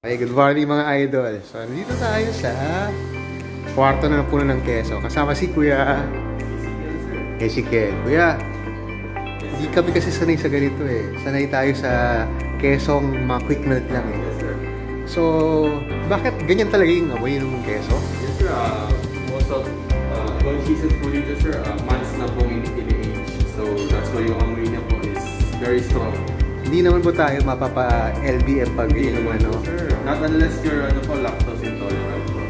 Hey, good morning mga idol. So, nandito tayo sa kwarto na puno ng keso. Kasama si Kuya Ezekiel. Kuya, hindi kami kasi sanay sa ganito eh. Sanay tayo sa kesong mga quick minute lang eh. Yes, sir. So, bakit ganyan talaga yung amoy ng keso? Yes, sir. Most of ibang cheeses po dito, sir, months na pong ini-age. So, that's why yung amoy niya po is very strong. Hindi naman po tayo mapapa-LBM pag ganyan naman ano. po, sir. Not unless you're lactose intolerant po.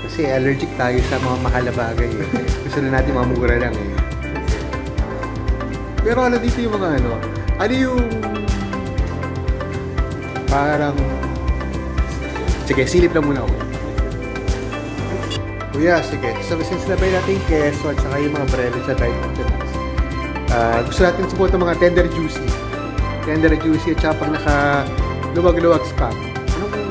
Kasi allergic tayo sa mga mahal na bagay eh. Gusto na natin mga mura lang eh. Pero ano dito yung mga ano yung parang sige, silip lang muna ako. Kuya, sige. So, since nabay natin yung keso at saka yung mga bread sa dried coconuts, gusto natin subukan ng mga tender juicy at saka pag naka-luwag-luwag spam.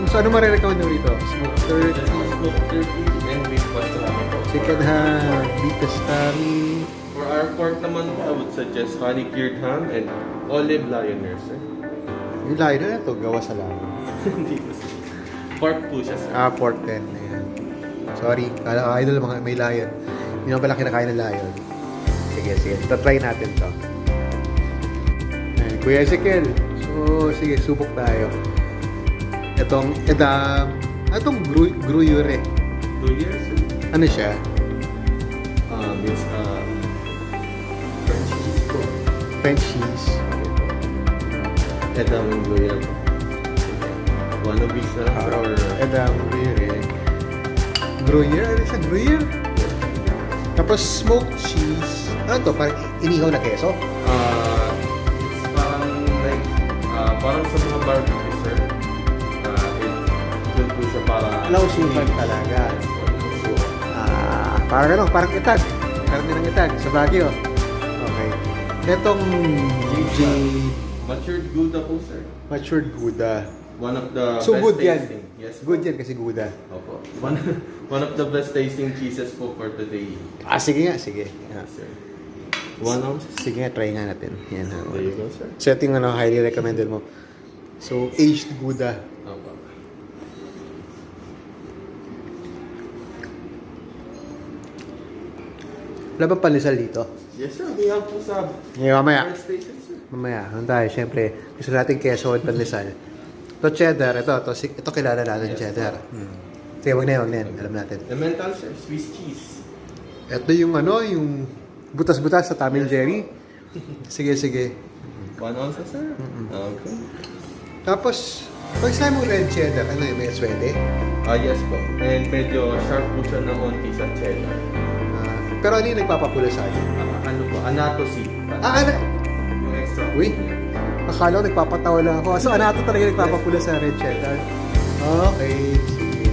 Ano marirecommend mo rito? Smoked turkey, Smoked turkey and beef pastrami po. chicken ham, beef pastrami. For our pork naman po, I would suggest honey cured ham and olive lioness, sir. Yung layo na ito, gawa sa lang. Hindi po, sir. Pork po siya, sir. Pork 10. Ayan. Sorry, kala ko idol mga may lion. Hindi naman pala kinakain ng lion. Sige. Try natin to. Ayan, Kuya Ezekiel. So, sige, subok tayo. Itong gruyere. 2 years, sir. Ano siya? It's French cheese po. French cheese. Edam and gruyere po. One of each na lang, sir, or... Gruyere. Gruyere? Ano siya? Gruyere? Tapos smoked cheese. Ano to? Parang inihaw na keso? It's parang like, parang sa mga barbecue, sir. Doon po siya para... Lausukan talaga. Parang itag. Karne ng itag sa Baguio. Okay. Etong Matured Gouda po, sir. matured Gouda. One of the So best good yan. tasting. Yes. Good yan kasi Gouda. Opo. One of the best tasting cheeses po for today. Sige nga, sige. Yeah. Yes, sir. 1 ounce. Sige nga, try nga natin. Yan. There you go, sir. So ito yung highly recommended mo. So, aged Gouda. Opo. Wala bang pandesal dito? Yes, sir. We have po sa Mamaya. fire station, sir. Mamaya, ano tayo? Siyempre, gusto natin keso at pandesal. Ito cheddar, ito kilala natin Yes, cheddar. Sige, wag na yan, alam natin. Emmental, sir. Swiss cheese. Ito yung yung butas-butas sa Tom and Jerry. Sige. 1 ounce, sir. Okay. Tapos, pag sinabi mo red cheddar, ano yun, may aswede? Yes po. And medyo sharp po siya ng onti sa cheddar. Pero ano yung nagpapapula sa atin? Ano po? Anato seed. Ano? Yung extra. Uy, akala ko nagpapatawa lang ako. So, ano talaga nagpapapula sa red cheddar? Okay, sige.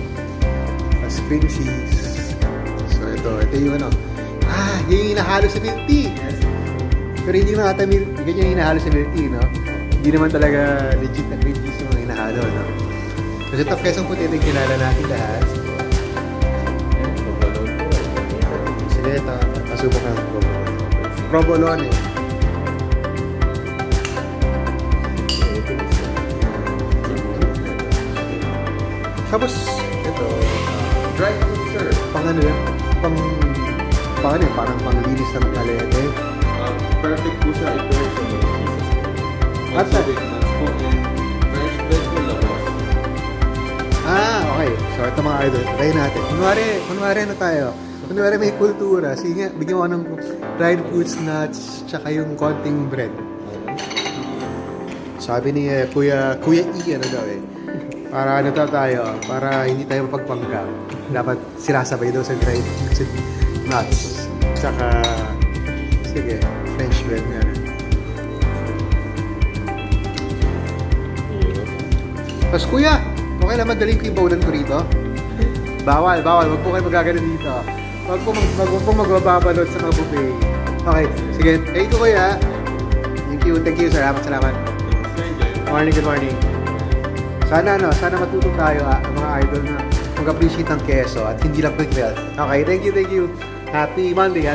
Tapos cream cheese. So, ito yung yun yung hinahalo sa milk tea. Yes. Pero hindi naman ata ganyan yung hinahalo sa milk tea, no? Hindi naman talaga legit na cream cheese yung hinahalo, no? Kasi ito, kesong puti ito yung kilala natin lahat. Sige, ito. Pasubok ng provolone. Tapos, ito, Dry fruit, sir. pang ano yan? Parang panglinis ng kalete. Perfect po siya ito sa mga cheeses po. At Also with nuts po and fresh bread po labas. Okay. So, ito mga idol. Try natin. Kunwari na tayo. Kunwari may kultura. Sige nga, bigyan mo ng dried fruits, nuts, tsaka yung konting bread. Sabi ni Kuya E, ano daw eh. Para ano tayo, para hindi tayo mapagpanggap. Dapat sinasabay daw sa dried fruits and nuts. Tsaka, sige, French bread nga. Tapos kuya, okay lang madaling ko yung bawlan ko rito? Bawal. Wag po kayo magaganon dito. Wag po magbabalot sa mga buffet. Okay, sige. Thank you kuya. Thank you sir. Salamat. Good morning. Sana matutong tayo mga idol na mag-appreciate ng keso at hindi lang quick meal. Okay, thank you. Happy Monday.